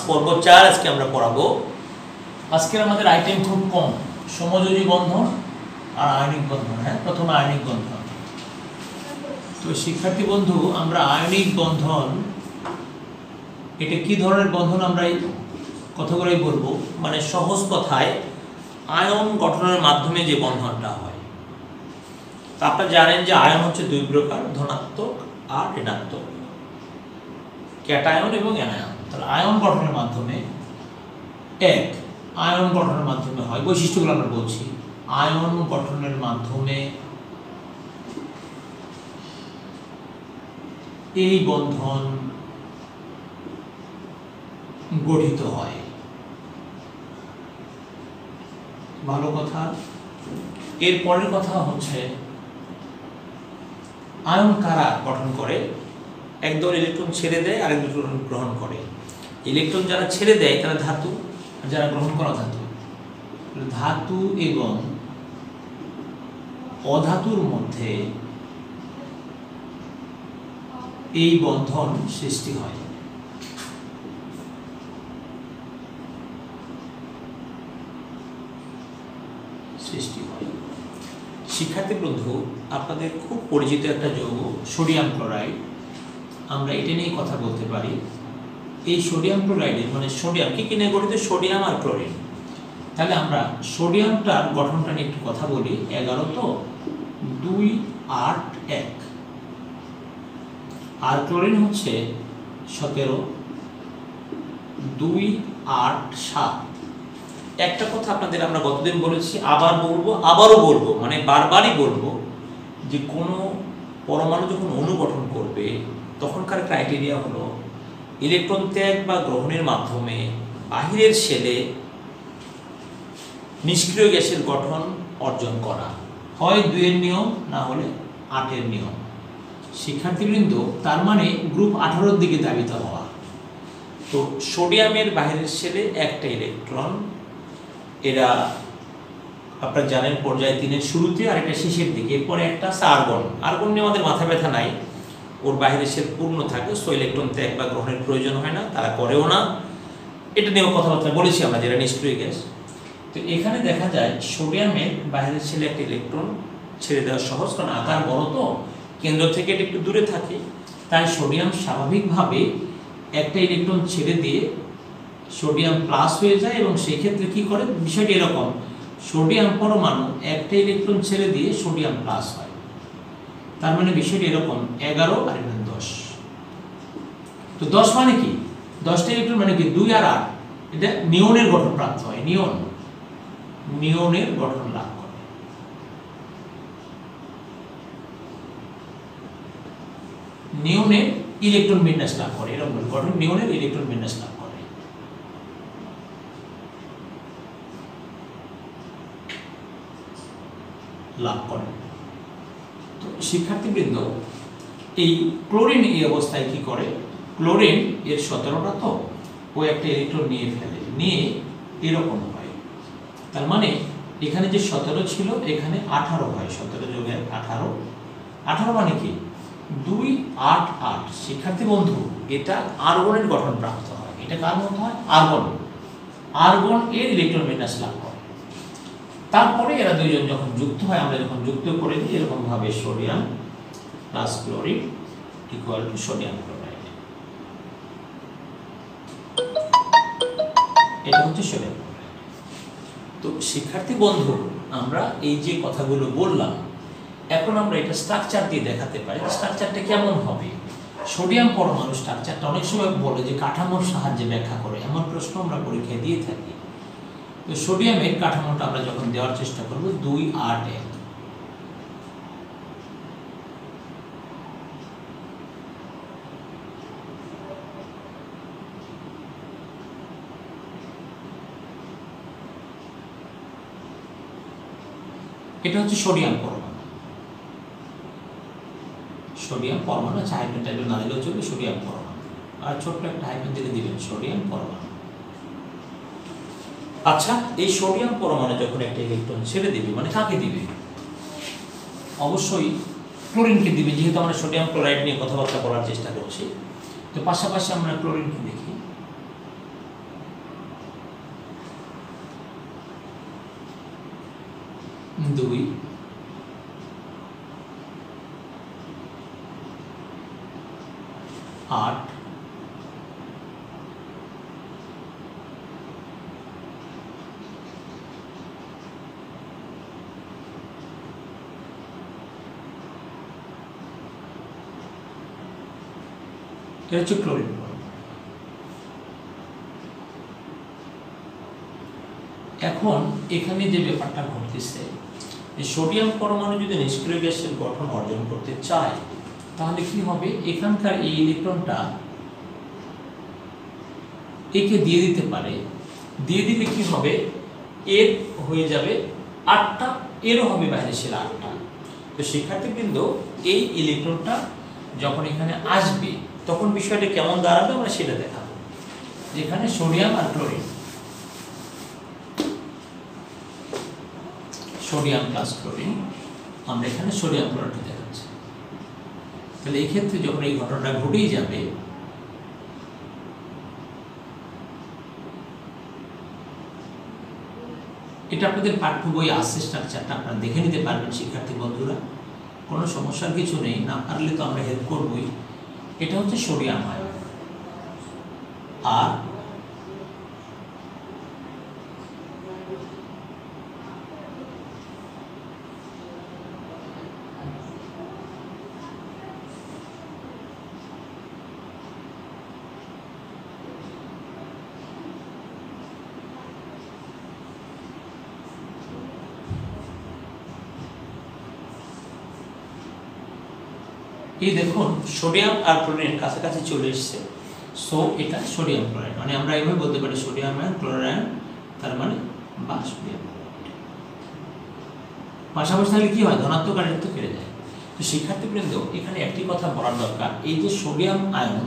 পর্ব 4 আজকে আমরা পড়াবো। আজকের আমাদের আইটেম খুব কম, সমযোজী বন্ধন আর আয়নিক বন্ধন। হ্যাঁ, প্রথমে আয়নিক বন্ধন। তো শিক্ষার্থী বন্ধু, আমরা আয়নিক বন্ধন এটা কি ধরনের বন্ধন আমরা এই কথাগুলোই বলবো, মানে সহজ কথায় আয়ন গঠনের মাধ্যমে যে বন্ধনটা হয়। তা আপনারা জানেন যে আয়ন হচ্ছে দুই প্রকার, ধনাত্মক আর ঋণাত্মক, ক্যাটায়ন এবং অ্যানায়ন। তাহলে আয়ন গঠনের মাধ্যমে আয়ন গঠনের মাধ্যমে হয়, বৈশিষ্ট্যগুলো আমরা বলছি। আয়ন গঠনের মাধ্যমে এই বন্ধন গঠিত হয়। ভালো কথা। এর পরের কথা হচ্ছে আয়ন কারা গঠন করে? একদল ইলেকট্রন ছেড়ে দেয়, আরেক ইলেকট্রন গ্রহণ করে। ইলেকট্রন যারা ছেড়ে দেয় তারা ধাতু, আর যারা গ্রহণ করা ধাতু। ধাতু এবং অধাতুর মধ্যে এই বন্ধন সৃষ্টি হয়। শিক্ষার্থী বন্ধু, আপনাদের খুব পরিচিত একটা যৌগ সোডিয়াম ক্লোরাইড, আমরা এটা নিয়ে কথা বলতে পারি। এই সোডিয়াম ক্লোরাইডের মানে সোডিয়াম কি নিয়ে গঠিত? সোডিয়াম আর ক্লোরিন। তাহলে আমরা সোডিয়ামটার গঠনটা নিয়ে একটু কথা বলি। 11 তো 2 8 1, আর ক্লোরিন হচ্ছে 17 2 8 7। একটা কথা আপনাদের আমরা গতদিন বলেছি, আবার বলবো, আবারও বলবো, মানে বারবারই বলবো, যে কোনো পরমাণু যখন অণু গঠন করবে তখনকার ক্রাইটেরিয়া হলো ইলেকট্রন ত্যাগ বা গ্রহণের মাধ্যমে বাহিরের শেলে নিষ্ক্রিয় গ্যাসের গঠন অর্জন করা, হয় 2 এর নিয়ম, না হলে 8 এর নিয়ম। শিক্ষার্থীবৃন্দ, তার মানে গ্রুপ 18 দিকে ধাবিত হওয়া। তো সোডিয়ামের বাহিরের শেলে একটা ইলেকট্রন, এরা আপনারা জানেন পর্যায় 3-এর শুরুতে আর একটা শেষের দিকে। এরপরে একটা আর্গন। আর্গন নিয়ে আমাদের মাথা ব্যথা নাই, ওর বাহিরের শেল পূর্ণ থাকে, সো ইলেকট্রন ত্যাগ বা গ্রহণের প্রয়োজন হয় না, তারা করেও না। এটা নিয়েও কথাবার্তা বলেছি আমরা, যেটা নিষ্ক্রিয় গ্যাস। তো এখানে দেখা যায় সোডিয়ামের বাহিরের শেলে একটা ইলেকট্রন ছেড়ে দেওয়া সহজ, কারণ আকার বড়, তো কেন্দ্র থেকে এটা একটু দূরে থাকে। তাই সোডিয়াম স্বাভাবিকভাবে একটা ইলেকট্রন ছেড়ে দিয়ে সোডিয়াম প্লাস হয়ে যায়, এবং সেই ক্ষেত্রে কি করে? বিষয়টি এরকম, সোডিয়াম পরমাণু একটা ইলেকট্রন ছেড়ে দিয়ে সোডিয়াম প্লাস হয়। তার মানে বিষয়টি এরকম, 11 আর 10। তো 10 মানে কি? 10টা ইলেকট্রন মানে কি? 2 আর 8, এটা নিয়নের গঠন প্রাপ্ত হয়। নিয়নের গঠন লাভ করে। নিয়নের ইলেকট্রন বিন্যাস লাভ করে, এরকম গঠন নিয়নের ইলেকট্রন বিন্যাস লাভ করে। তো শিক্ষার্থীবৃন্দ, এই ক্লোরিন এই অবস্থায় কি করে? ক্লোরিন এর 17টা, তো ও একটা ইলেকট্রন নিয়ে ফেলে, নিয়ে এরকম হয়। তার মানে এখানে যে 17 ছিল এখানে 18 হয়। 17 যোগে 18, 18 মানে কি? 2 8 8। শিক্ষার্থী বন্ধু, এটা আর্গনের গঠন প্রাপ্ত হয়। এটা কার মতো হয়? আর্গন এর ইলেকট্রন বিন্যাস লাভ করে। তারপরে এরা দুইজন যখন যুক্ত হয়, আমরা যখন যুক্ত করে দিই এরকম ভাবে, sodium plus chlorine equal to sodium chloride. এটা হচ্ছে সোডিয়াম ক্লোরাইড। তো শিক্ষার্থী বন্ধু, আমরা এই যে কথাগুলো বললাম, এখন আমরা এটা স্ট্রাকচার দিয়ে দেখাতে পারি। স্ট্রাকচারটা কেমন হবে? সোডিয়াম পরমাণু স্ট্রাকচারটা অনেক সময় বলে যে কাঠামোর সাহায্যে ব্যাখ্যা করে, এমন প্রশ্ন আমরা পরীক্ষায় দিয়ে থাকি। তো সোডিয়ামের কাঠামোটা আমরা যখন দেওয়ার চেষ্টা করব, 2 8 1। এটা হচ্ছে সোডিয়াম পরমাণু। সোডিয়াম পরমাণু, আচ্ছা হাইড্রোজেন টাইপের না দিলেও চলবে, সোডিয়াম পরমাণু। আর ছোট্ট একটা হাইড্রোজেন দিলে দিবেন, সোডিয়াম পরমাণু। আচ্ছা, এই সোডিয়াম পরমাণু যখন একটা ইলেকট্রন ছেড়ে দিবে, মানে কাকে দিবে? অবশ্যই ক্লোরিনকে দিবে, যেহেতু আমরা সোডিয়াম ক্লোরাইড নিয়ে কথাবার্তা বলার চেষ্টা করছি। তো পাশাপাশি আমরা ক্লোরিনকে দেখি। 2 8 এটা হচ্ছে ক্লোরিন পরমাণু। এখন এখানে যে ব্যাপারটা ঘটতেছে, এই সোডিয়াম পরমাণু যদি নিষ্ক্রিয় গ্যাসের গঠন অর্জন করতে চায় তাহলে কি হবে, এখানকার এই ইলেকট্রনটা একে দিয়ে দিতে পারে। দিয়ে দিলে কি হবে, এর হয়ে যাবে 8টা, এরও হবে বাইরে ছিল 8টা। তো শিক্ষার্থীবৃন্দ, এই ইলেকট্রনটা যখন এখানে আসবে তখন বিষয়টা কেমন দাঁড়াবে আমরা সেটা দেখাবো। যেখানে সোডিয়াম আর ক্লোরিন, সোডিয়াম প্লাস ক্লোরিন, আমরা এখানে সোডিয়াম ক্লোরাইড দেখাচ্ছি। তাহলে এই ক্ষেত্রে যখন এই ঘটনাটা ঘটেই যাবে, এটা আপনাদের পাঠ্য বই আছে, স্ট্রাকচারটা আপনারা দেখে নিতে পারবেন শিক্ষার্থী বন্ধুরা, কোনো সমস্যার কিছু নেই। না পারলে তো আমরা হেল্প করবই। এটা হচ্ছে সোডিয়াম আয়ন, আর এই দেখুন সোডিয়াম আর ক্লোরিন কাছাকাছি চলে এসছে। সো এটা সোডিয়াম ক্লোরাইড, মানে আমরা এইভাবে বলতে পারি সোডিয়াম আয়ন ক্লোরাইড আয়ন, তার মানে বা সোডিয়াম ক্লোরাইড। পাশাপাশি তাহলে কি হয়, ধনাত্মক আর ঋণাত্মক কেটে যায়। তো শিক্ষার্থীবৃন্দ, এখানে একটি কথা বলার দরকার, এই যে সোডিয়াম আয়ন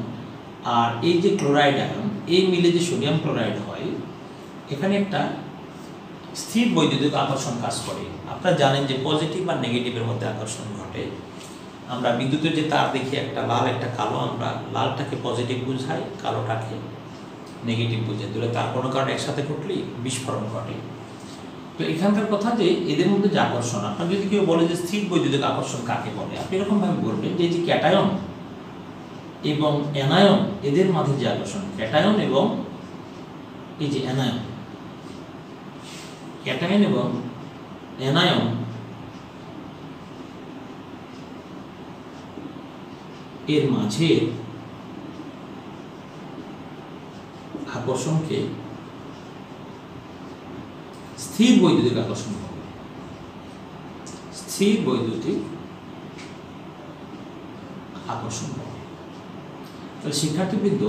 আর এই যে ক্লোরাইড আয়ন, এই মিলে যে সোডিয়াম ক্লোরাইড হয়, এখানে একটা স্থির বৈদ্যুতিক আকর্ষণ কাজ করে। আপনারা জানেন যে পজিটিভ আর নেগেটিভের মধ্যে আকর্ষণ ঘটে। আমরা বিদ্যুতের যে তার দেখি, একটা লাল একটা কালো, আমরা লালটাকে পজিটিভ বুঝাই, কালোটাকে নেগেটিভ বুঝাই। দুটো তার কোনো কারণে একসাথে ঘটলেই বিস্ফোরণ ঘটে। তো এখানকার কথা যে এদের মধ্যে যে আকর্ষণ, আপনার যদি কেউ বলে যে স্থির বৈদ্যুতিক আকর্ষণ কাকে বলে, আপনি এরকমভাবে বলবেন যে ক্যাটায়ন এবং অ্যানায়ন, এদের মাঝে যে আকর্ষণ, ক্যাটায়ন এবং এই যে অ্যানায়ন, ক্যাটায়ন এবং অ্যানায়ন এর মাঝে আকর্ষণকে স্থির বৈদ্যুতিক আকর্ষণ বলে। স্থির বৈদ্যুতিক আকর্ষণ বলে। তাহলে শিক্ষার্থীবৃন্দ,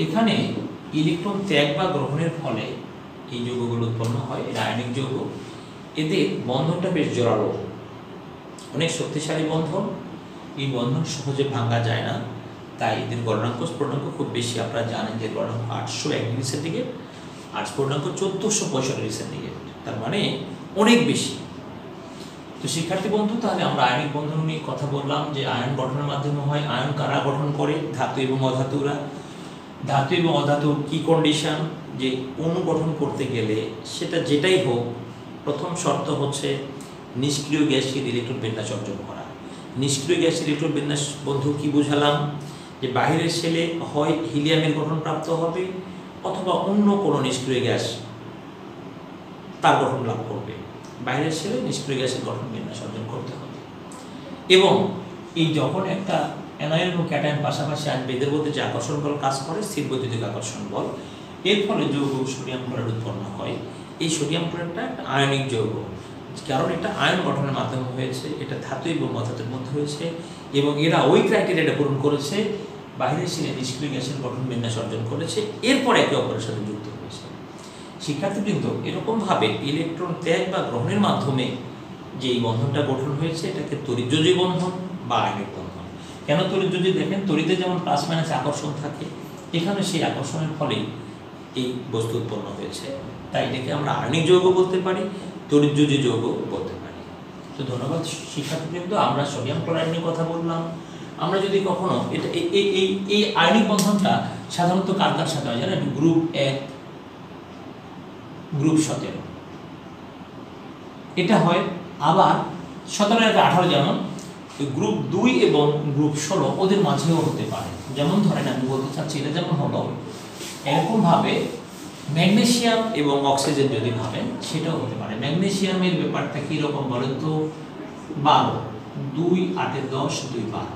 এখানে ইলেকট্রন ত্যাগ বা গ্রহণের ফলে এই যৌগগুলো উৎপন্ন হয়, এরা আয়নিক যৌগ। এদের বন্ধনটা বেশ জোরালো, অনেক শক্তিশালী বন্ধন। এই বন্ধন সহজে ভাঙা যায় না, তাই এদের গলনাঙ্ক স্ফুটনাঙ্ক খুব বেশি। আপনারা জানেন যে গলনাঙ্ক 801 ডিগ্রি সেন্টিগ্রেড আর স্ফুটনাঙ্ক 1465 ডিগ্রি সেন্টিগ্রেড, তার মানে অনেক বেশি। তো শিক্ষার্থী বন্ধু, তাহলে আমরা আয়নিক বন্ধন নিয়ে কথা বললাম যে আয়ন গঠনের মাধ্যমে হয়। আয়ন কারা গঠন করে? ধাতু এবং অধাতুরা। ধাতু এবং অধাতুর কি কন্ডিশন, যে অণু গঠন করতে গেলে সেটা যেটাই হোক, প্রথম শর্ত হচ্ছে নিষ্ক্রিয় গ্যাসের ইলেকট্রন বিন্যাস অর্জন করা। নিষ্ক্রিয় গ্যাসের ইলেকট্রন বিন্যাস বন্ধু কি বুঝালাম, যে বাহিরের সেলে হয় হিলিয়ামের গঠন প্রাপ্ত হবে অথবা অন্য কোনো নিষ্ক্রিয় গ্যাস তার গঠন লাভ করবে। বাইরের সেলে নিষ্ক্রিয় গ্যাসের গঠন বিন্যাস অর্জন করতে হবে। এবং এই যখন একটা অ্যানায়ন এবং ক্যাটায়ন পাশাপাশি আসবে, এদের মধ্যে যে আকর্ষণ বল কাজ করে, স্থির বৈদ্যুতিক আকর্ষণ বল, এর ফলে যৌগ সোডিয়াম ক্লোরাইড উৎপন্ন হয়। এই সোডিয়াম ক্লোরাইডটা একটা আয়নিক যৌগ, কারণ এটা আয়ন গঠনের মাধ্যমে হয়েছে, এটা ধাতু এবং অধাতুর মধ্যে হয়েছে, এবং এরা ওই ক্রাইটেরিয়াটা পূরণ করেছে, বাইরের সেলে নিষ্ক্রিয় গ্যাসের গঠন বিন্যাস অর্জন করেছে, এরপর একে অপরের সাথে যুক্ত হয়েছে। শিক্ষার্থীবৃন্দ, এরকমভাবে ইলেকট্রন ত্যাগ বা গ্রহণের মাধ্যমে যে এই বন্ধনটা গঠন হয়েছে, এটাকে তড়িৎযোজী বন্ধন বা আয়নিক বন্ধন। কেন তড়িৎযোজী? দেখেন, তড়িতে যেমন প্লাস মাইনাস আকর্ষণ থাকে, এখানে সেই আকর্ষণের ফলেই এই বস্তু উৎপন্ন হয়েছে, তাই এটাকে আমরা আয়নিক যৌগ বলতে পারি, তড়িৎযোজী যৌগ বলতে পারি। তো ধন্যবাদ শিক্ষার্থীবৃন্দ, আমরা সোডিয়াম ক্লোরাইড নিয়ে কথা বললাম। আমরা যদি কখনো এটা এই আয়নিক বন্ধনটা সাধারণত কার কার সাথে হয় জানেন? গ্রুপ 1, গ্রুপ 17, এটা হয়। আবার 17 থেকে 18 যেমন গ্রুপ 2 এবং গ্রুপ 16 ওদের মাঝেও হতে পারে। যেমন ধরেন আমি বলতে চাচ্ছি এটা যেমন হলো এরকম ভাবে ম্যাগনেসিয়াম এবং অক্সিজেন যদি ভাবেন সেটাও হতে পারে। ম্যাগনেসিয়ামের ব্যাপারটা কি রকম বলেন তো, 12, 2 8 এ 10, 2 12।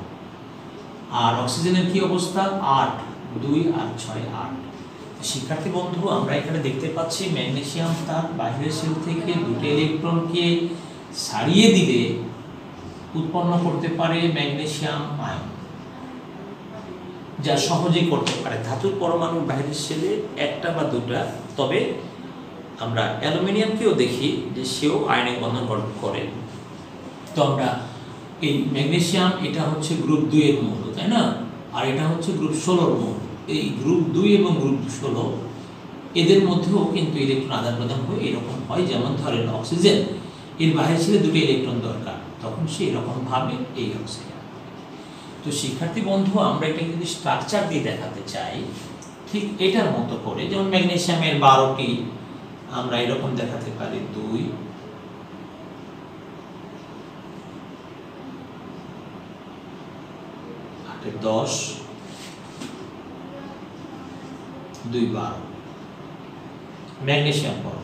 আর অক্সিজেনের কি অবস্থা, 8, 2 আর 6 8। শিক্ষার্থী বন্ধু আমরা এখানে দেখতে পাচ্ছি ম্যাগনেসিয়াম তার বাহিরের শেল থেকে দুটো ইলেকট্রনকে ছাড়িয়ে দিলে উৎপন্ন করতে পারে ম্যাগনেসিয়াম আয়ন, যা সহজেই করতে পারে ধাতুর পরমাণুর বাইরের শেলে একটা বা দুটা। তবে আমরা অ্যালুমিনিয়ামকেও দেখি যে সেও আয়নিক বন্ধন গঠন করে। তো আমরা এই ম্যাগনেসিয়াম এটা হচ্ছে গ্রুপ 2 এর মৌল, তাই না? আর এটা হচ্ছে গ্রুপ 16 এর মৌল। এই গ্রুপ 2 এবং গ্রুপ 16 এদের মধ্যেও কিন্তু ইলেকট্রন আদান প্রদান হয়ে এরকম হয়। যেমন ধরেন অক্সিজেন এর বাইরে ছিল দুটো ইলেকট্রন দরকার, তখন সে এরকম ভাবে এই অক্সিজেন। তো শিক্ষার্থী বন্ধু আমরা এটা যদি স্ট্রাকচার দিয়ে দেখাতে চাই ঠিক এটার মতো করে, যেমন ম্যাগনেসিয়ামের 12টি আমরা এরকম দেখাতে পারি 2 8 এ 10, 2 12 ম্যাগনেসিয়াম পরমাণু।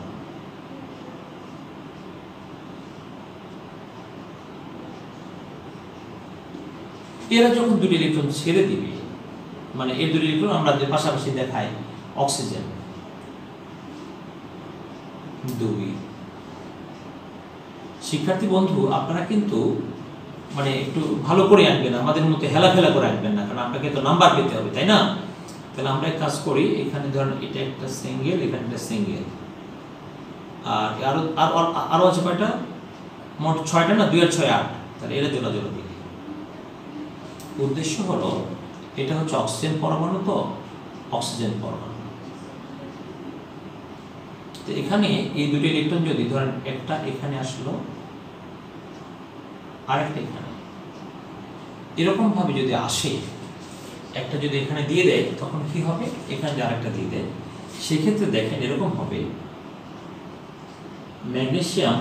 এরা যখন দুটি ইলেকট্রন ছেড়ে দিবে, মানে এর দুটি ইলেকট্রন আমরা যে পাশাপাশি দেখাই অক্সিজেন 2। শিক্ষার্থী বন্ধু আপনারা কিন্তু মানে একটু ভালো করে আনবেন, আমাদের মতো হেলাফেলা করে আনবেন না, কারণ আপনাকে তো নাম্বার পেতে হবে, তাই না? তাহলে আমরা এক কাজ করি, এখানে ধরেন এটা একটা সিঙ্গেল, এখানে একটা সিঙ্গেল, আর আরো আছে কয়টা, মোট 6টা না, 2 আর 6 8। তাহলে এরা জোড়া জোড়া দিই। উদ্দেশ্য হলো এটা হচ্ছে অক্সিজেন পরমাণু, তো অক্সিজেন পরমাণু। তো এখানে এই দুটো ইলেকট্রন যদি ধরেন একটা এখানে আসলো আর একটা এখানে, এরকম ভাবে যদি আসে, একটা যদি এখানে দিয়ে দেয় তখন কি হবে, এখানে যে আরেকটা দিয়ে দেয়, সেক্ষেত্রে দেখেন এরকম হবে ম্যাগনেসিয়াম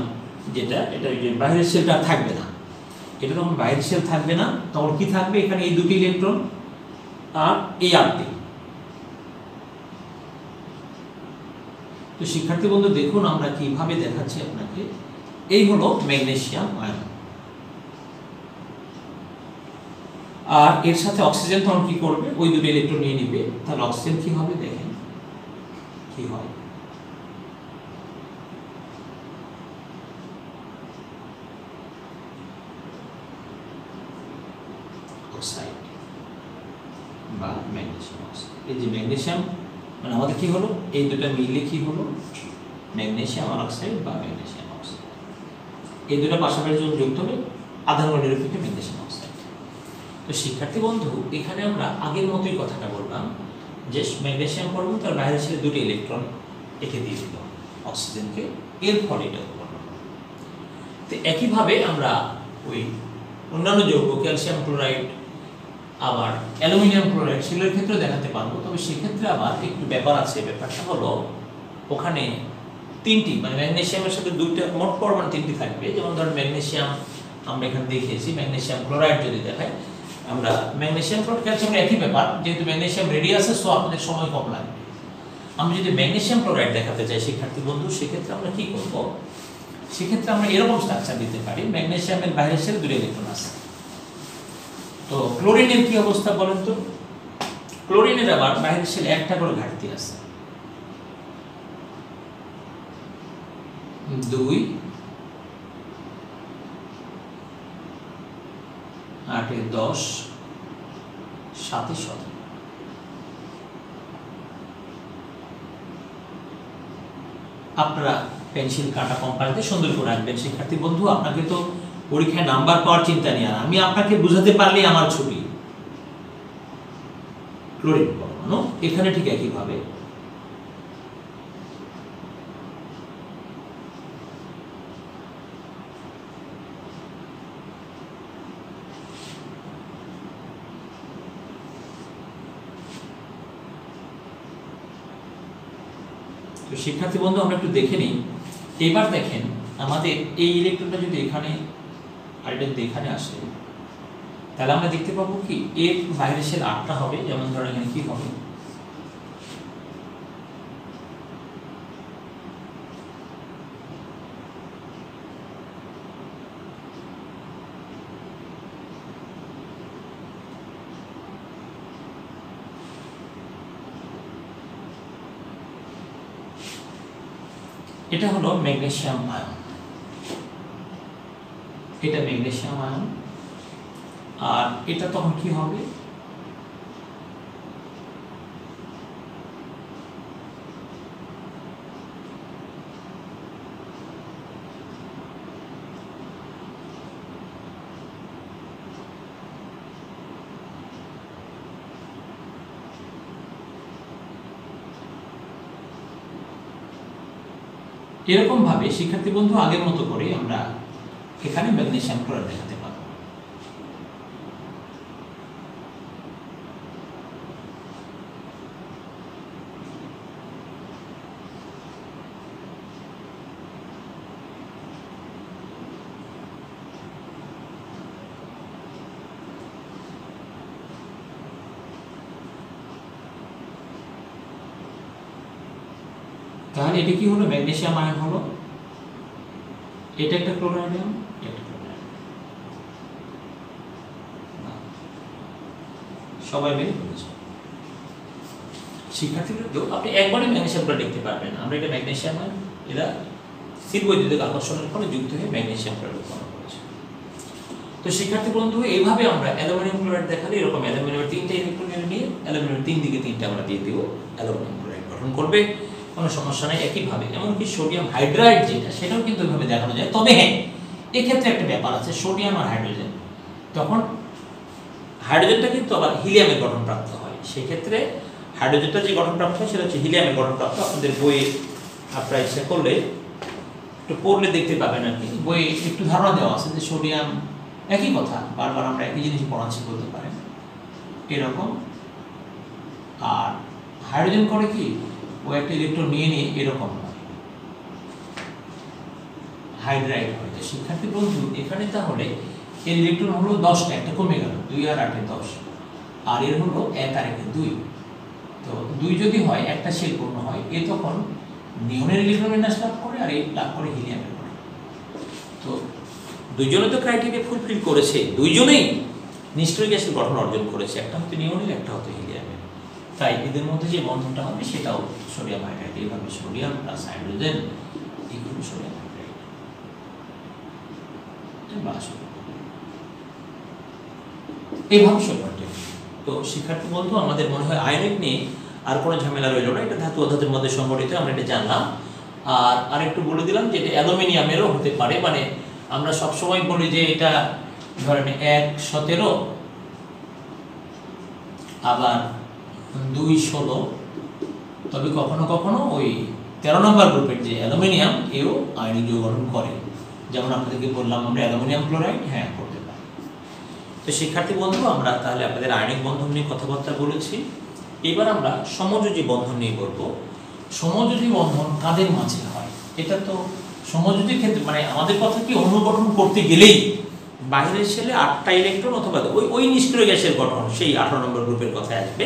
যেটা, এটা যে বাইরের শেলটা থাকবে না, এটা যখন বাইরের শেল থাকবে না তখন কি থাকবে, এখানে এই দুটি ইলেকট্রন আর এই 8টি। তো শিক্ষার্থী বন্ধু দেখুন আমরা কিভাবে দেখাচ্ছি আপনাকে, এই হলো ম্যাগনেসিয়াম আয়ন। আর এর সাথে অক্সিজেন তখন কি করবে, ওই দুটো ইলেকট্রন নিয়ে নিবে, তাহলে অক্সিজেন কি হবে দেখেন কি হয়, অক্সাইড বা ম্যাগনেসিয়াম অক্সাইড। এই যে ম্যাগনেসিয়াম মানে আমাদের কি হলো, এই দুটো মিলে কি হলো ম্যাগনেসিয়াম অক্সাইড বা ম্যাগনেসিয়াম অক্সাইড। এই দুটো পাশাপাশি যখন যুক্ত হবে আধান ও নিরপেক্ষ ম্যাগনেসিয়াম অক্সাইড। তো শিক্ষার্থী বন্ধু এখানে আমরা আগের মতোই কথাটা বললাম যে ম্যাগনেসিয়াম পরমাণু তার বাইরে ছিল দুটো ইলেকট্রন একে দিয়ে দিল অক্সিজেনকে, এর ফলে এটা উৎপন্ন হলো। তো একইভাবে আমরা ওই অন্যান্য যৌগ ক্যালসিয়াম ক্লোরাইড আবার অ্যালুমিনিয়াম ক্লোরাইড সেগুলোর ক্ষেত্রে দেখাতে পারবো। তবে সেক্ষেত্রে আবার একটু ব্যাপার আছে, ব্যাপারটা হলো ওখানে 3টি মানে ম্যাগনেসিয়ামের সাথে 2টা মোট পরমাণু 3টি থাকবে। যেমন ধরুন ম্যাগনেসিয়াম আমরা এখানে দেখিয়েছি, ম্যাগনেসিয়াম ক্লোরাইড যদি দেখায় আমরা ম্যাগনেসিয়াম ক্লোরাইড ক্যালসিয়াম একই ব্যাপার, যেহেতু ম্যাগনেসিয়াম রেডিয়াসে সো আপনাদের সময় কম লাগবে। আমরা যদি ম্যাগনেসিয়াম ক্লোরাইড দেখাতে চাই শিক্ষার্থী বন্ধু, সেক্ষেত্রে আমরা কি করব, সেক্ষেত্রে আমরা এরকম স্ট্রাকচার দিতে পারি, ম্যাগনেসিয়ামের বাইরের শেলে 2 ইলেকট্রন আছে। তো ক্লোরিনের কি অবস্থা বলেন তো, ক্লোরিনের আবার বাইরের শেলে একটা করে ঘাটতি আছে, 2 8 এ 10 7 এ 17। আপনারা পেন্সিল কাটা কম্পাসে সুন্দর করে আঁকবেন শিক্ষার্থী বন্ধু। আপনাকে তো পরীক্ষায় নাম্বার পাওয়ার চিন্তা নেই, আর আমি আপনাকে বুঝাতে পারলেই আমার ছুটি। ক্লোরিন পরমাণু এখানে ঠিক একইভাবে তো শিক্ষার্থী বন্ধু আমরা একটু দেখে নিই। এবার দেখেন আমাদের এই ইলেকট্রনটা যদি এখানে আর এটা যদি এখানে আসে, তাহলে আমরা দেখতে পাবো কি এর বাইরের শেল 8টা হবে। যেমন ধরো এখানে কি হবে, এটা হলো ম্যাগনেসিয়াম আয়ন, এটা ম্যাগনেসিয়াম আয়ন। আর এটা তখন কি হবে, এরকম ভাবে শিক্ষার্থী বন্ধু আগের মতো করে আমরা এখানে ম্যাগনেসিয়াম ক্লোরাইড দেখাতে পারব। তাহলে এটা কি হলো, ম্যাগনেসিয়াম আয়ন হলো, এটা একটা ক্লোরাইড আয়ন, এটা ক্লোরাইড, সবাই মিলে বলেছে। শিক্ষার্থীরা তো আপনি একবারে ম্যাগনেসিয়াম ক্লোরাইড দেখতে পারবেন। আমরা এটা ম্যাগনেসিয়াম আয়ন, এরা স্থির বৈদ্যুতিক আকর্ষণের ফলে যুক্ত হয়ে ম্যাগনেসিয়াম ক্লোরাইড উৎপন্ন করেছে। তো শিক্ষার্থী বন্ধু এইভাবে আমরা অ্যালুমিনিয়াম ক্লোরাইড দেখালে এরকম অ্যালুমিনিয়ামের 3টা ইলেকট্রন নিয়ে অ্যালুমিনিয়ামের 3 দিকে 3টা আমরা দিয়ে দিব, অ্যালুমিনিয়াম ক্লোরাইড গঠন করবে, কোনো সমস্যা নেই। একইভাবে এমনকি সোডিয়াম হাইড্রাইড যেটা, সেটাও কিন্তু এভাবে দেখানো যায়। তবে হ্যাঁ, এক্ষেত্রে একটা ব্যাপার আছে, সোডিয়াম আর হাইড্রোজেন, তখন হাইড্রোজেনটা কিন্তু আবার হিলিয়ামের গঠনপ্রাপ্ত হয়। সেক্ষেত্রে হাইড্রোজেনটা যে গঠনপ্রাপ্ত হয় সেটা হচ্ছে হিলিয়ামের গঠনপ্রাপ্ত। আপনাদের বইয়ে আপনারা ইচ্ছা করলে একটু পড়লে দেখতে পাবেন আর কি, বইয়ে একটু ধারণা দেওয়া আছে যে সোডিয়াম একই কথা, বারবার আমরা একই জিনিস পড়াচ্ছি বলতে পারেন এরকম। আর হাইড্রোজেন করে কি, ও একটা ইলেকট্রন নিয়ে এরকম হয়, হাইড্রাইড হয়। তো শিক্ষার্থী বন্ধু এখানে তাহলে এর ইলেকট্রন হলো 10টা, একটা কমে গেল, 2 আর 8 10, আর এর হলো 1 আর 1 2। তো 2 যদি হয়, একটা শেল পূর্ণ হয়, এ তখন নিয়নের ইলেকট্রন বিন্যাস লাভ করে, আর এই লাভ করে হিলিয়ামের। তো দুইজনে তো ক্রাইটেরিয়া ফুলফিল করেছে, দুইজনেই নিষ্ক্রিয় গ্যাসের গঠন অর্জন করেছে, একটা হচ্ছে নিয়নের, একটা হচ্ছে হিলিয়ামের। তাই এদের মধ্যে যে বন্ধনটা হবে সেটাও সোডিয়াম হাইড্রাইড। এইভাবে sodium plus hydrogen equal sodium hydride. এইভাবে সোডিয়ামটা। তো শিক্ষার্থী বন্ধু আমাদের মনে হয় আয়নিক নিয়ে আর কোনো ঝামেলা রইল না, এটা ধাতু অধাতুর মধ্যে সংগঠিত, আমরা এটা জানলাম। আর আরেকটু বলে দিলাম যে এটা অ্যালুমিনিয়ামেরও হতে পারে, মানে আমরা সবসময় বলি যে এটা ধরেন 117, আবার 216, তবে কখনো কখনো ওই 13 নম্বর গ্রুপের যে অ্যালুমিনিয়াম এও আয়নিক যৌগ গঠন করে। যেমন আপনাদেরকে বললাম আমরা অ্যালুমিনিয়াম ক্লোরাইড হ্যাঁ করতে পারি। তো শিক্ষার্থী বন্ধু আমরা তাহলে আপনাদের আয়নিক বন্ধন নিয়ে কথাবার্তা বলেছি। এবার আমরা সমযোজী বন্ধন নিয়ে বলবো। সমযোজী বন্ধন কাদের মাঝে হয়? এটা তো সমযোজীর ক্ষেত্রে মানে আমাদের কথা কি, অণু গঠন করতে গেলেই বাইরের শেলে 8টা ইলেকট্রন অথবা ওই নিষ্ক্রিয় গ্যাসের গঠন, সেই 18 নম্বর গ্রুপের কথা আসবে।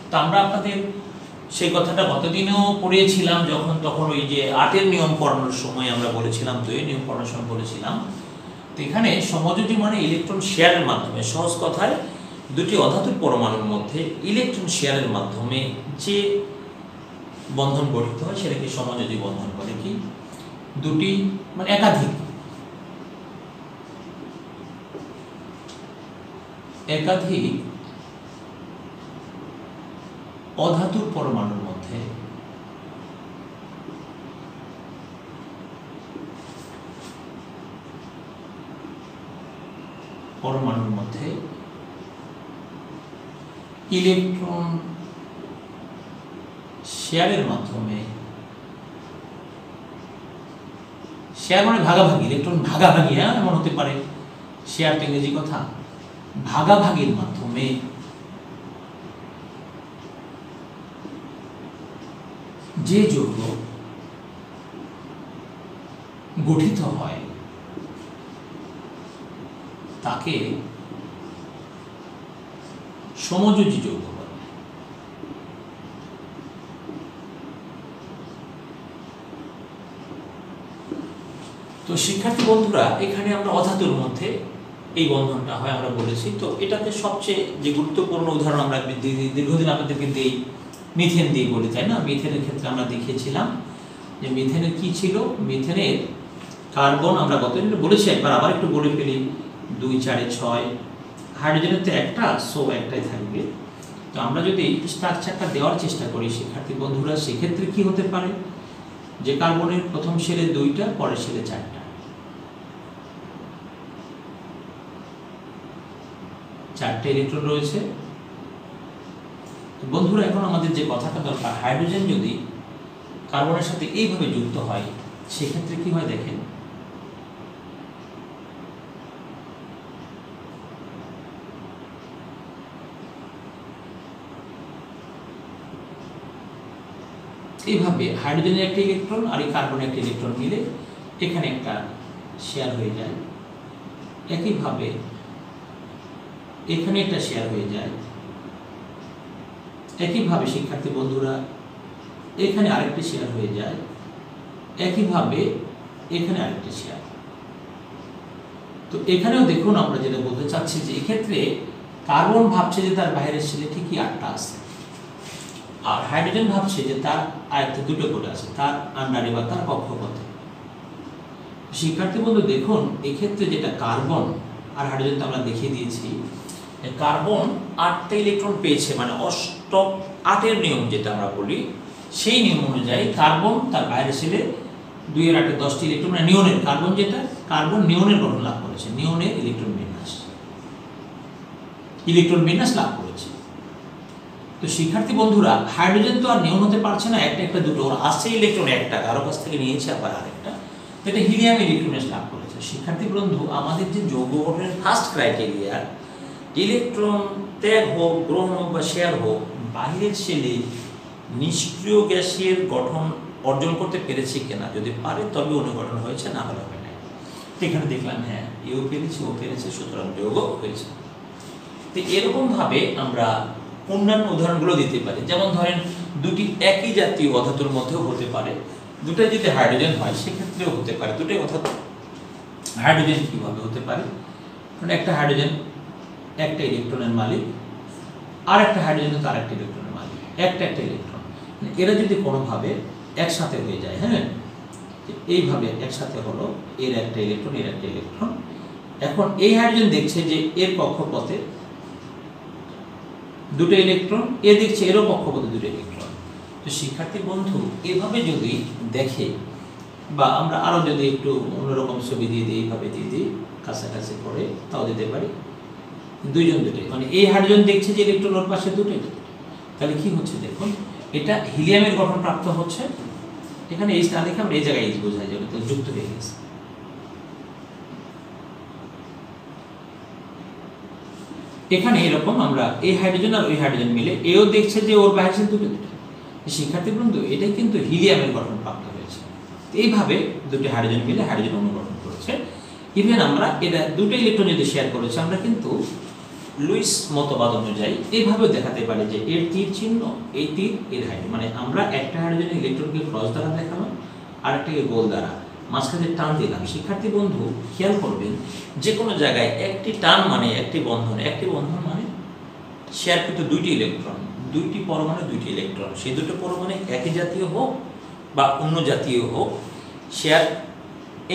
তো আমরা আপনাদের সেই কথাটা গতদিনেও পড়িয়েছিলাম, তখন ওই যে 8-এর নিয়ম পড়ানোর সময় আমরা বলেছিলাম, 2-এর নিয়ম পড়ানোর সময় বলেছিলাম। তো এখানে সমযোজী মানে ইলেকট্রন শেয়ারের মাধ্যমে, সহজ কথায় দুটি অধাতুর পরমাণুর মধ্যে ইলেকট্রন শেয়ারের মাধ্যমে যে বন্ধন গঠিত হয় সেটাকে সমযোজী বন্ধন বলে। কি দুটি মানে একাধিক অধাতুর পরমাণুর মধ্যে ইলেকট্রন শেয়ারের মাধ্যমে, শেয়ার মানে ভাগাভাগি, ইলেকট্রন ভাগাভাগি, হ্যাঁ এমন হতে পারে, শেয়ার তো ইংরেজি কথা, ভাগাভাগির মাধ্যমে যে যৌগ গঠিত হয় তাকে সমযোজী যৌগ বলে। তো শিক্ষার্থী বন্ধুরা, এখানে আমরা অধাতুর মধ্যে এই বন্ধনটা হয় আমরা বলেছি। তো এটাতে সবচেয়ে যে গুরুত্বপূর্ণ উদাহরণ আমরা দীর্ঘদিন আপনাদেরকে দিই, মিথেন দিয়ে বলি, তাই না? মিথেনের ক্ষেত্রে আমরা দেখিয়েছিলাম যে মিথেনের কি ছিল। মিথেনের কার্বন আমরা গতদিন বলেছি, একবার আবার একটু বলে ফেলি, 2 4 6। হাইড্রোজেনের তো একটা, সো একটাই থাকবে। তো আমরা যদি স্ট্রাকচারটা দেওয়ার চেষ্টা করি শিক্ষার্থী বন্ধুরা, সেক্ষেত্রে কি হতে পারে যে কার্বনের প্রথম শেলে 2টা, পরের শেলে 4টা, 4টে ইলেকট্রন রয়েছে। বন্ধুরা, এখন আমাদের যে কথাটা দরকার, হাইড্রোজেন যদি কার্বনের সাথে এইভাবে যুক্ত হয় সেক্ষেত্রে কি হয় দেখেন। এইভাবে হাইড্রোজেনের একটা ইলেকট্রন আর এই কার্বনের একটা ইলেকট্রন মিলে এখানে একটা শেয়ার হয়ে যায়। একইভাবে এখানে একটা শেয়ার হয়ে যায়। একইভাবে শিক্ষার্থী বন্ধুরা, এখানে আরেকটি শেয়ার হয়ে যায়। একইভাবে এখানে আরেকটি শেয়ার। তো এখানেও দেখুন, আমরা যেটা বলতে চাচ্ছি যে এক্ষেত্রে কার্বন ভাবছে যে তার বাইরের শেলে ঠিকই 8টা আছে, আর হাইড্রোজেন ভাবছে যে তার আয়ত্তে 2টো করে আছে, তার আন্ডারে বা তার কক্ষপথে। শিক্ষার্থী বন্ধু দেখুন, এক্ষেত্রে যেটা কার্বন আর হাইড্রোজেন তো আমরা দেখিয়ে দিয়েছি, কার্বন 8টা ইলেকট্রন পেয়েছে, মানে 8-এর নিয়ম যেটা আমরা বলি, সেই নিয়ম অনুযায়ী কার্বন তার বাইরের শেলে 2 এর 8-এ 10টি ইলেকট্রন, মানে নিয়নের কার্বন, যেটা কার্বন নিয়নের গঠন লাভ করেছে, নিয়নের ইলেকট্রন বিন্যাস লাভ করেছে। তো শিক্ষার্থী বন্ধুরা, হাইড্রোজেন তো আর নিয়ন হতে পারছে না, একটা দুটো, ওর আসছে ইলেকট্রন একটা, কারো কাছ থেকে নিয়েছে আবার আরেকটা, এটা হিলিয়াম ইলেকট্রন লাভ করেছে। শিক্ষার্থী বন্ধু, আমাদের যে যৌগ গঠনের ফার্স্ট ক্রাইটেরিয়া, ইলেকট্রন ত্যাগ হোক, গ্রহণ হোক বা শেয়ার হোক, বাহিরের শেলে নিষ্ক্রিয় গ্যাসের গঠন অর্জন করতে পেরেছে কিনা, যদি পারে তবে অনুগঠন হয়েছে, না হলে হয় না। এখানে দেখলাম হ্যাঁ, এও পেরেছে, ও পেরেছে, সুতরাং যৌগ হয়েছে। তো এরকমভাবে আমরা অন্যান্য উদাহরণগুলো দিতে পারি। যেমন ধরেন, দুটি একই জাতীয় অধাতুর মধ্যেও হতে পারে, দুটো যদি হাইড্রোজেন হয় সেক্ষেত্রেও হতে পারে। দুটোই অর্থাৎ হাইড্রোজেন কীভাবে হতে পারে, মানে একটা হাইড্রোজেন একটা ইলেকট্রনের মালিক, আর একটা হাইড্রোজেন তার একটা ইলেকট্রনের মালিক, একটা ইলেকট্রন, এরা যদি কোনোভাবে একসাথে হয়ে যায়, হ্যাঁ, এইভাবে একসাথে হলো, এর একটা ইলেকট্রন, এর একটা ইলেকট্রন। এখন এই হাইড্রোজেন দেখছে যে এর কক্ষপথে 2টো ইলেকট্রন, এ দেখছে এরও কক্ষপথে 2টো ইলেকট্রন। তো শিক্ষার্থী বন্ধু, এভাবে যদি দেখে, বা আমরা আরও যদি একটু অন্যরকম ছবি দিয়ে দিই, এইভাবে দিয়ে দিই, কাছাকাছি করে, তাও দিতে পারি। 2জন 2টো, মানে এই হাইড্রোজেন দেখছে যে ইলেকট্রন ওর পাশে 2টো, তাহলে কি হচ্ছে দেখুন, এটা হিলিয়ামের গঠন প্রাপ্ত হচ্ছে। এখানে এইচ না দেখে আমরা এই জায়গায় এইচ বোঝাই যাবে, তো যুক্ত হয়ে গেছে। এখানে এরকম আমরা এই হাইড্রোজেন আর ওই হাইড্রোজেন মিলে, এও দেখছে যে ওর বাইরে 2টো। শিক্ষার্থী বন্ধু, এটাই কিন্তু হিলিয়ামের গঠন প্রাপ্ত হয়েছে। এইভাবে 2টি হাইড্রোজেন মিলে হাইড্রোজেন অনুগঠন করেছে। ইভেন আমরা এটা 2টো ইলেকট্রন যদি শেয়ার করেছে, আমরা কিন্তু লুইস মতবাদ অনুযায়ী এইভাবেও দেখাতে পারি যে এর তীর চিহ্ন, এই তীর এর হাইড্রোজেন, মানে আমরা একটা হাইড্রোজেনের ইলেকট্রনকে ক্রস দ্বারা দেখালাম, আর একটাকে গোল দ্বারা, মাঝখানে টান দিলাম। শিক্ষার্থী বন্ধু খেয়াল করবেন, যে কোনো জায়গায় একটি টান মানে একটি বন্ধন, মানে শেয়ারকৃত 2টি ইলেকট্রন, 2টি পরমাণু 2টি ইলেকট্রন, সেই 2টো পরমাণু একই জাতীয় হোক বা অন্য জাতীয় হোক, শেয়ার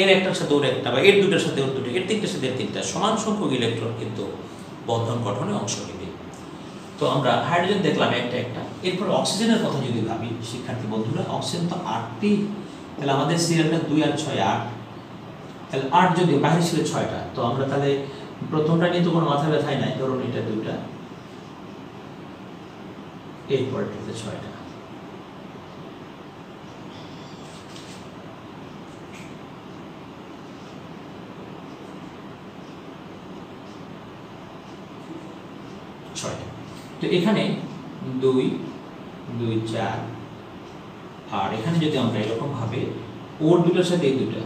এর একটার সাথে ওর একটা, বা এর 2টার সাথে ওর 2টা, এর 3টার সাথে এর 3টা, সমান সংখ্যক ইলেকট্রন কিন্তু বন্ধন গঠনে অংশ নেবে। তো আমরা হাইড্রোজেন দেখলাম একটা। এরপর অক্সিজেনের কথা যদি ভাবি শিক্ষার্থী বন্ধুরা, অক্সিজেন তো 8টি, তাহলে আমাদের সিরিয়ালটা 2 আর 6 8, তাহলে 8 যদি বাইরে ছিল 6টা, তো আমরা তাহলে প্রথমটা নিয়ে তো কোনো মাথা ব্যথাই নাই, ধরুন এটা 2টা, এরপরটাতে 6টা। তো এখানে 2 2 4, আর এখানে যদি আমরা এরকম ভাবে ওর 2টার সাথে এই 2টা,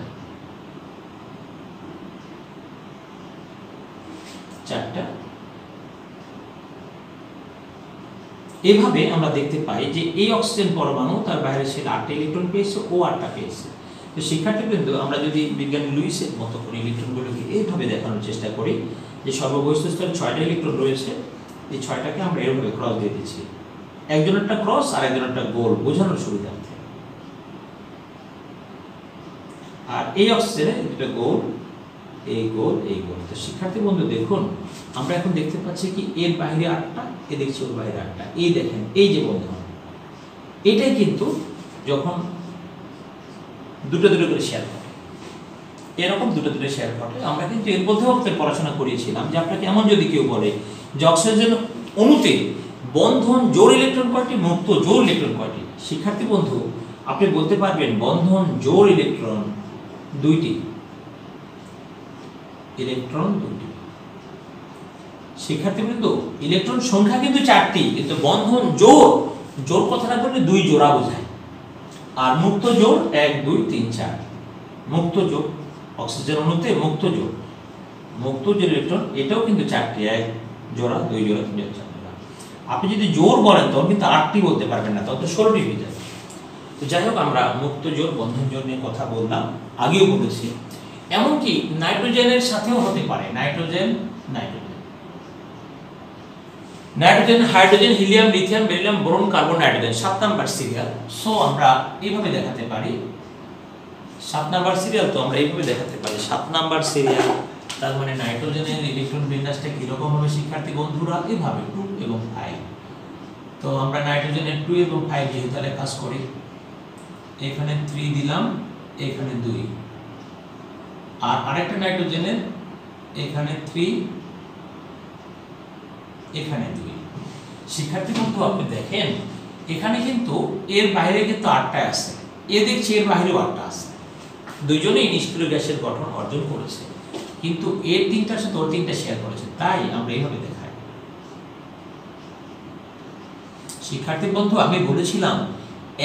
এভাবে আমরা দেখতে পাই যে এই অক্সিজেন পরমাণু তার বাইরে সে 8টা ইলেকট্রন পেয়েছে ও 8টা পেয়েছে। তো শিক্ষার্থীবৃন্দ, আমরা যদি বিজ্ঞানী লুইসের মতো করে ইলেকট্রনগুলোকে এইভাবে দেখানোর চেষ্টা করি যে সর্ববহিঃস্থ স্তরে 6টা ইলেকট্রন রয়েছে, এই 6টাকে আমরা এভাবে ক্রস দিয়ে দিচ্ছি, একজনেরটা ক্রস আর একজনেরটা গোল, বোঝানোর সুবিধার্থে। আর এই অক্সিজেনে এটা গোল, এই গোল, এই গোল। তো শিক্ষার্থী বন্ধু দেখুন, আমরা এখন দেখতে পাচ্ছি কি এর বাইরে 8টা, এ দেখছি ওর বাইরে 8টা। এই দেখেন, এই যে বন্ধন, এটাই কিন্তু যখন দুটো দুটো করে শেয়ার ঘটে, এরকম দুটো দুটো শেয়ার ঘটে। আমরা কিন্তু এর মধ্যেও পড়াশোনা করিয়েছিলাম যে আপনাকে এমন যদি কেউ বলে যে অক্সিজেন অণুতে বন্ধন জোড় ইলেকট্রন কয়টি, মুক্ত জোড় ইলেকট্রন কয়টি, শিক্ষার্থী বন্ধু আপনি বলতে পারবেন বন্ধন জোড় ইলেকট্রন 2টি, ইলেকট্রন 2টি। শিক্ষার্থীবৃন্দ, ইলেকট্রন সংখ্যা কিন্তু 4টি, কিন্তু বন্ধন জোড়, জোড় কথাটা বললে 2 জোড়া বোঝায়। আর মুক্ত জোড় 1 2 3 4, মুক্ত জোড় অক্সিজেন অণুতে মুক্ত জোড়, মুক্ত যে ইলেকট্রন এটাও কিন্তু 4টি, 1 জোড়া 2 জোড়া 3 জোড়া 4 জোড়া। আপনি যদি জোড় বলেন তখন কিন্তু 8টি বলতে পারবেন না, তখন তো 16টি হয়ে যাবে। তো যাই হোক, আমরা মুক্ত জোড় বন্ধন জোড় নিয়ে কথা বললাম, আগেও বলেছি। এমনকি নাইট্রোজেনের সাথেও হতে পারে, nitrogen, nitrogen, hydrogen, helium, lithium, beryllium, boron, carbon, nitrogen, 7 number serial. So আমরা এইভাবে দেখাতে পারি 7 নাম্বার সিরিয়াল। তো আমরা এইভাবে দেখাতে পারি 7 নাম্বার সিরিয়াল, তার মানে নাইট্রোজেনের ইলেকট্রন বিন্যাসটা কিরকম হবে শিক্ষার্থী বন্ধুরা, এভাবে 2 এবং 5। তো আমরা নাইট্রোজেনের 2 এবং 5 যেহেতু তাহলে কাজ করি, এখানে 3 দিলাম, এখানে 2, আর আরেকটা নাইট্রোজেনের এখানে 3, এখানে 2। শিক্ষার্থী বন্ধু আপনি দেখেন এখানে কিন্তু এর বাইরে কিন্তু 8টা আছে, এ দেখছি এর বাইরেও 8টা আছে, দুইজনেই নিষ্ক্রিয় গ্যাসের গঠন অর্জন করেছে, কিন্তু এর 3টার সাথে ওর 3টা শেয়ার করেছে, তাই আমরা এইভাবে দেখাই। শিক্ষার্থী বন্ধু, আমি বলেছিলাম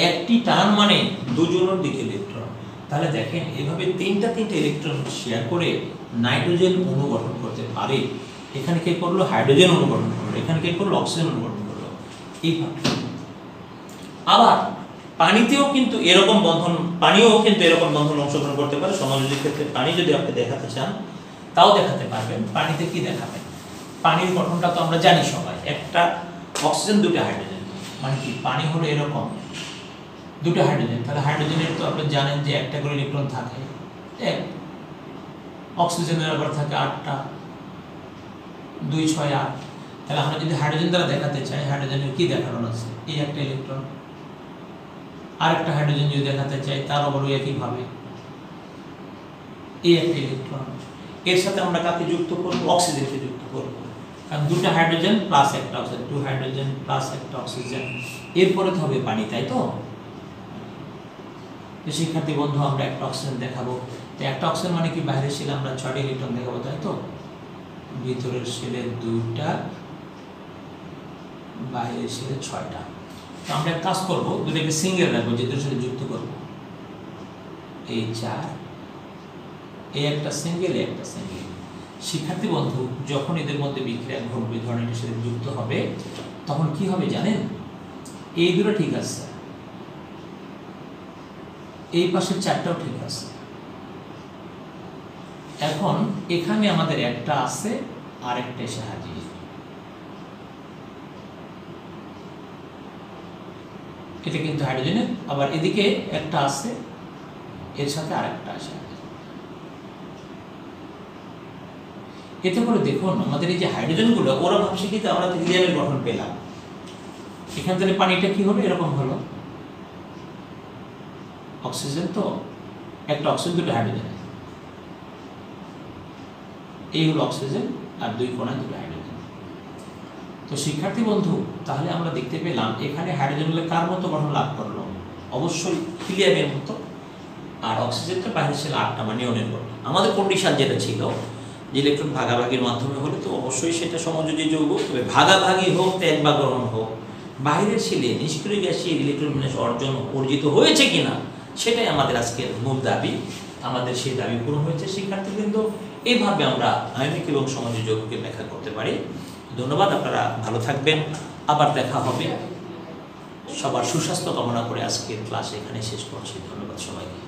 একটি টান মানে দুজনের দিকে ইলেকট্রন, তাহলে দেখেন এভাবে 3টা ইলেকট্রন শেয়ার করে নাইট্রোজেন অণু গঠন করতে পারে। এখানে কে করলো, হাইড্রোজেন অণু গঠন করলো, এখানে কে করলো, অক্সিজেন অণু গঠন করলো, এইভাবে। আবার পানিতেও কিন্তু এরকম বন্ধন, পানিও কিন্তু এরকম বন্ধন অংশগ্রহণ করতে পারে। সমাজের ক্ষেত্রে পানি যদি আপনি দেখাতে চান তাও দেখাতে পারবেন। পানিতে কি দেখাবেন, পানির গঠনটা তো আমরা জানি সবাই, একটা অক্সিজেন 2টা হাইড্রোজেন, মানে কি পানি হলো এরকম 2টা হাইড্রোজেন, তাহলে হাইড্রোজেনের তো আপনি জানেন যে 1টা করে ইলেকট্রন থাকে, অক্সিজেনের আবার থাকে 8টা, 2 6 8। তাহলে আমরা যদি হাইড্রোজেন দ্বারা দেখাতে চাই, হাইড্রোজেনের কি দেখানোর আছে, এই একটা ইলেকট্রন, আরেকটা হাইড্রোজেন যদি দেখাতে চাই তার আবারও একইভাবে এই একটা ইলেকট্রন, এর সাথে আমরা কাকে যুক্ত করব, অক্সিজেনকে যুক্ত করব, কারণ 2টা হাইড্রোজেন প্লাস একটা অক্সিজেন, 2 হাইড্রোজেন প্লাস একটা অক্সিজেন, এরপরে তো হবে পানি, তাই তো। শিক্ষার্থী বন্ধু, আমরা একটা অক্সিজেন দেখাবো, তো একটা অক্সিজেন মানে কি বাইরের সেলে আমরা 6টা ইলেকট্রন দেখাবো, তাই তো, ভিতরের সেলে 2টা, বাইরের সেলে 6টা। তো আমরা এক কাজ করবো, দুটোকে সিঙ্গেল রাখবো, যেটার সাথে যুক্ত করব, এই 4, এই একটা সিঙ্গেল, এই একটা সিঙ্গেল। শিক্ষার্থী বন্ধু, যখন এদের মধ্যে বিক্রিয়া ঘটবে, ধরেন এটার সাথে যুক্ত হবে, তখন কি হবে জানেন, এই দুটো ঠিক আছে, এই পাশের 4টাও ঠিক আছে। এখন এখানে আমাদের একটা আছে, আর একটা এসে হাজির, এটা কিন্তু হাইড্রোজেনের, আবার এদিকে একটা আছে, এর সাথে আরেকটা আসে। এতে করে দেখুন আমাদের এই যে হাইড্রোজেনগুলো, ওরা ভাবছে কি আমরা তো হিলিয়ামের গঠন পেলাম, এখান থেকে পানিটা কি হলো, এরকম হলো, অক্সিজেন তো একটা অক্সিজেন, 2টা হাইড্রোজেন, এই হলো অক্সিজেন, আর 2 কোণায় 2টা হাইড্রোজেন। তো শিক্ষার্থী বন্ধু, তাহলে আমরা দেখতে পেলাম এখানে হাইড্রোজেনগুলো কার মতো গঠন লাভ করলো, অবশ্যই হিলিয়ামের মতো, আর অক্সিজেনটা বাইরে ছিল 8টা, মানে নিয়নের গঠন। আমাদের কন্ডিশন যেটা ছিল যে ইলেকট্রন ভাগাভাগির মাধ্যমে হলে তো অবশ্যই সেটা সমযোজী যৌগ, তবে ভাগাভাগি হোক, ত্যাগ বা গ্রহণ হোক, বাইরের সেলে নিষ্ক্রিয় গ্যাসের ইলেকট্রন বিন্যাস অর্জিত হয়েছে কিনা, সেটাই আমাদের আজকের মূল দাবি। আমাদের সেই দাবি পূরণ হয়েছে শিক্ষার্থীবৃন্দ। এইভাবে আমরা আয়নিক এবং সমযোজী যৌগকে ব্যাখ্যা করতে পারি। ধন্যবাদ, আপনারা ভালো থাকবেন। আবার দেখা হবে। সবার সুস্বাস্থ্য কামনা করে আজকের ক্লাস এখানে শেষ করছি। ধন্যবাদ সবাইকে।